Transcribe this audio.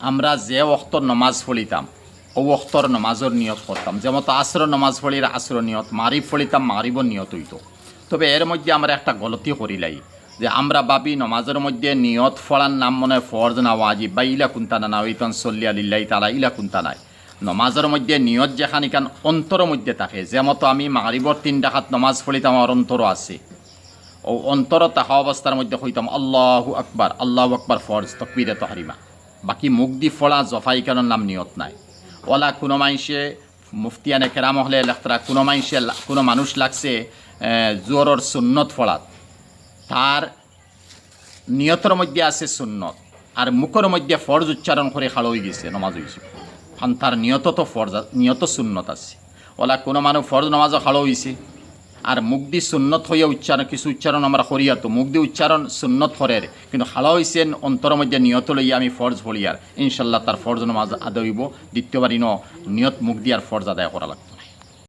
আমরা যে ওক্তর নমাজ পড়িতাম ও ওক্তর নমাজের নিয়ত করতাম, যেমন আসর নমাজ পড়ির আসর নিয়ত, মারিব পড়িতাম মারিবর নিয়ত হইত। তবে এর মধ্যে আমরা একটা গলতি করিলাই, যে আমরা ভাবি নমাজের মধ্যে নিয়ত ফড়ার নাম মনে হয় ফরজ না ওয়াজিব বা ইলা কুন্তানা না ওইতন সল্লি আলিল্লাহি তাআলা ইলা কুন্তা নাই। নমাজের মধ্যে নিয়ত যেখানে কান অন্তরের মধ্যে থাকে, যেমতো আমি মারিবর 3 রাকাত নমাজ পড়িতাম আমার অন্তর আছে, ও অন্তর থাকা অবস্থার মধ্যে হইতাম আল্লাহু আকবার ফরজ তাকবীরে তাহরিমা, বাকি মুখ দি ফলা জফাই কারণ নাম নিয়ত নাই। ওলা কোনো মাইসে মুফতিয়ানে কেরাম হলে লেখতরা কোনো মানুষ লাগছে জোরর সুন্নত ফলাত, তার নিয়তের মধ্যে আছে সুন্নত আর মুখের মধ্যে ফরজ উচ্চারণ করে খালো হয়ে গেছে নমাজ হয়েছে, কারণ তার নিয়ত তো ফরজ নিয়ত সুন্নত আছে। ওলা কোনো মানুষ ফরজ নমাজও খালো হয়েছে আর মুখ দি সুন্নত হইয়া উচ্চারণ কিছু উচ্চারণ আমরা করিয়া তো মুখ দি উচ্চারণ সুন্নত ফরের, কিন্তু খালা হয়েছেন অন্তরের মধ্যে নিয়ত লইয়া আমি ফরজ পড়িয়ার ইনশাল্লাহ তার ফরজ নমাজ আদায় হইব। দ্বিতীয়বার নিয়ত মুখ দিয়ার ফরজ আদায় করা লাগবে।